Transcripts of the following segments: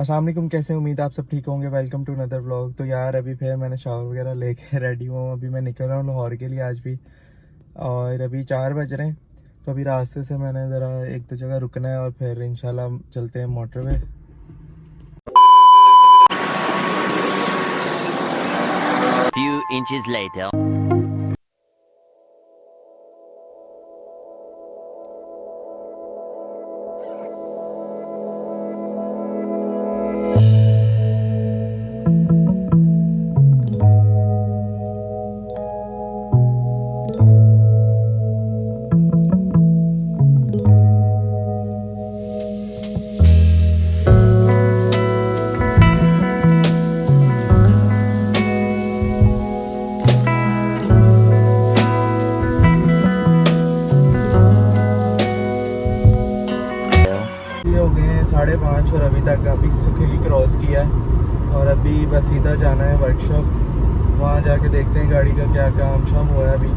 अस्सलाम वालेकुम, कैसे उम्मीद आप सब ठीक होंगे। Welcome to another vlog. तो यार अभी फिर मैंने शावर वगैरह लेके रेडी हुआ हूँ। अभी मैं निकल रहा हूँ लाहौर के लिए आज भी, और अभी 4 बज रहे हैं। तो अभी रास्ते से मैंने ज़रा एक दो जगह रुकना है और फिर इंशाल्लाह चलते हैं मोटरवे। Few inches later. ये हो गए हैं 5:30 और अभी तक अभी सुखे की क्रॉस किया है और अभी बस सीधा जाना है वर्कशॉप। वहाँ जाके देखते हैं गाड़ी का क्या काम शाम हुआ है अभी।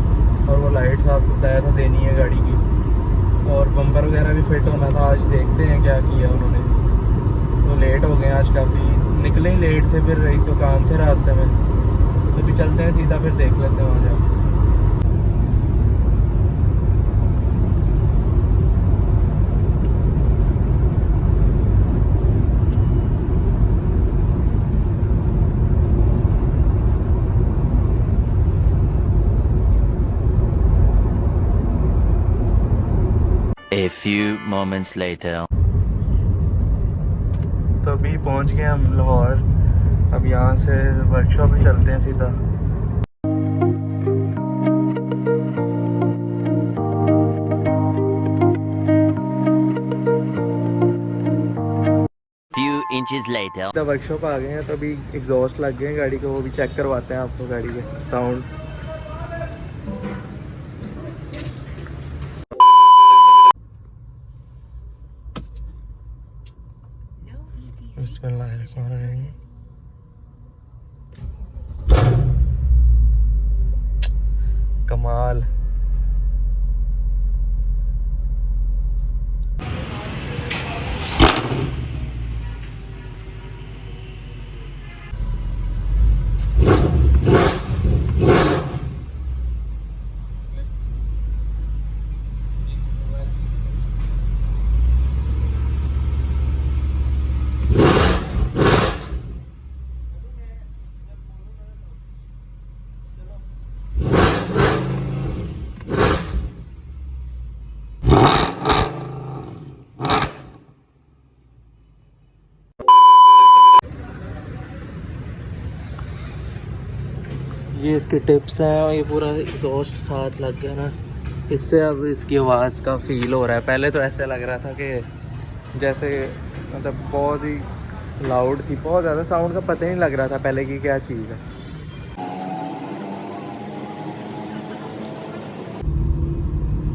और वो लाइट साफ बताया था देनी है गाड़ी की, और बम्पर वगैरह भी फिट होना था। आज देखते हैं क्या किया उन्होंने। तो लेट हो गए आज काफ़ी, निकले ही लेट थे, फिर एक तो काम थे रास्ते में। तो अभी चलते हैं सीधा, फिर देख लेते हैं वहाँ जाके। A few moments later. तो अभी पहुंच गए हम लाहौर। अब यहाँ से वर्कशॉप में चलते हैं सीधा। Few inches later. तो वर्कशॉप आ गए हैं, तो अभी एग्जॉस्ट लग गए हैं गाड़ी को, वो भी चेक करवाते हैं आपको गाड़ी के साउंड। बिस्मिल्लाहिर्रहमानिर्रहीम। कमाल। ये इसके टिप्स हैं और ये पूरा एग्जॉस्ट साथ लग गया ना, इससे अब इसकी आवाज़ का फील हो रहा है। पहले तो ऐसे लग रहा था कि जैसे मतलब बहुत ही लाउड थी, बहुत ज़्यादा साउंड का पता ही नहीं लग रहा था पहले की क्या चीज़ है।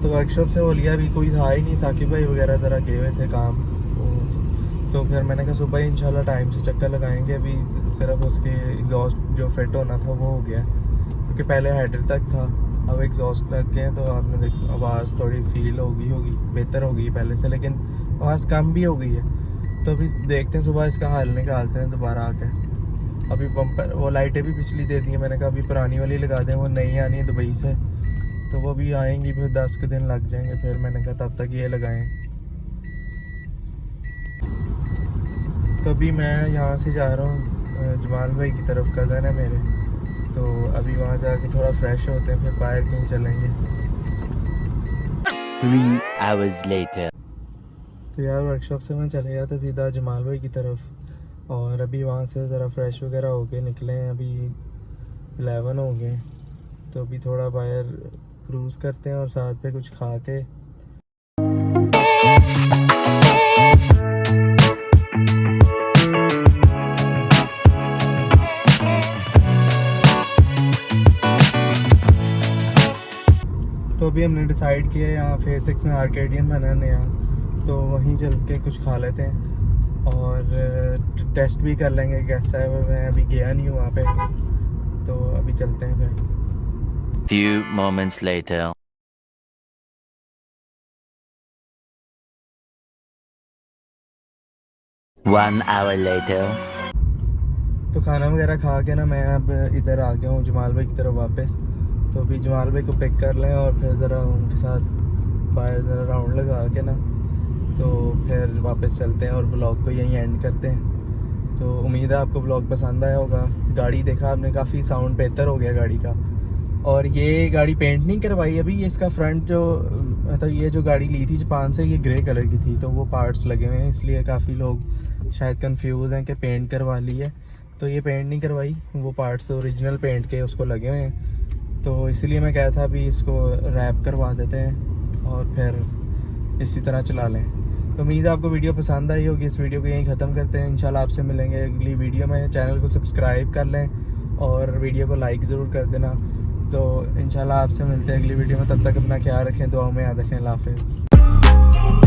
तो वर्कशॉप से वो लिया, भी कोई था ही नहीं, साकिब भाई वगैरह ज़रा गए हुए थे काम। तो फिर मैंने कहा सुबह ही इंशाल्लाह टाइम से चक्कर लगाएंगे। अभी सिर्फ उसके एग्जॉस्ट जो फिट होना था वो हो गया, क्योंकि पहले हेडर तक था, अब एग्जॉस्ट लग गए हैं। तो आपने देखो आवाज़ थोड़ी फील होगी बेहतर हो गई पहले से, लेकिन आवाज़ कम भी हो गई है। तो अभी देखते हैं, सुबह इसका हल निकालते हैं दोबारा आके। अभी बम्पर वो लाइटें भी पिछली दे दी हैं, मैंने कहा अभी पुरानी वाली लगा दें, वो नई आनी है दुबई से। तो वो भी आएंगी, फिर 10 के दिन लग जाएंगे। फिर मैंने कहा तब तक ये लगाएं। तो अभी मैं यहाँ से जा रहा हूँ जमाल भाई की तरफ, कज़न है मेरे। तो अभी वहाँ जाके थोड़ा फ्रेश होते हैं, फिर बाहर कहीं चलेंगे। 3 hours later. तो यार वर्कशॉप से मैं चले गया था सीधा जमाल भाई की तरफ, और अभी वहाँ से ज़रा फ्रेश वगैरह हो के निकले हैं। अभी 11 हो गए। तो अभी थोड़ा बाहर क्रूज़ करते हैं और साथ पे कुछ खा के। तो अभी हमने डिसाइड किया है यहाँ फेस 6 में आर्केडियन बना है नया, तो वहीं चल के कुछ खा लेते हैं और टेस्ट भी कर लेंगे कैसा है। मैं अभी गया नहीं हूँ वहाँ पे, तो अभी चलते हैं फिर। Few moments later. 1 hour later. तो खाना वगैरह खा के ना मैं अब इधर आ गया हूँ जमाल भाई की तरफ वापस। तो अभी जमाल भाई को पिक कर लें और फिर ज़रा उनके साथ बाहर ज़रा राउंड लगा के ना तो फिर वापस चलते हैं और व्लॉग को यहीं एंड करते हैं। तो उम्मीद है आपको व्लॉग पसंद आया होगा। गाड़ी देखा आपने, काफ़ी साउंड बेहतर हो गया गाड़ी का। और ये गाड़ी पेंट नहीं करवाई अभी, ये इसका फ्रंट जो मतलब ये जो गाड़ी ली थी जापान से, ये ग्रे कलर की थी, तो वो पार्ट्स लगे हुए हैं, इसलिए काफ़ी लोग शायद कंफ्यूज हैं कि पेंट करवा ली है। तो ये पेंट नहीं करवाई, वो पार्ट्स ओरिजिनल पेंट के उसको लगे हुए हैं। तो इसलिए मैं कहा था अभी इसको रैप करवा देते हैं और फिर इसी तरह चला लें। तो उम्मीद है आपको वीडियो पसंद आई होगी। इस वीडियो को यहीं ख़त्म करते हैं। इंशाल्लाह आपसे मिलेंगे अगली वीडियो में। चैनल को सब्सक्राइब कर लें और वीडियो को लाइक ज़रूर कर देना। तो इंशाल्लाह आपसे मिलते हैं अगली वीडियो में। तब तक अपना ख्याल रखें, दुआओं में याद रखें। अल्लाह हाफ़िज़।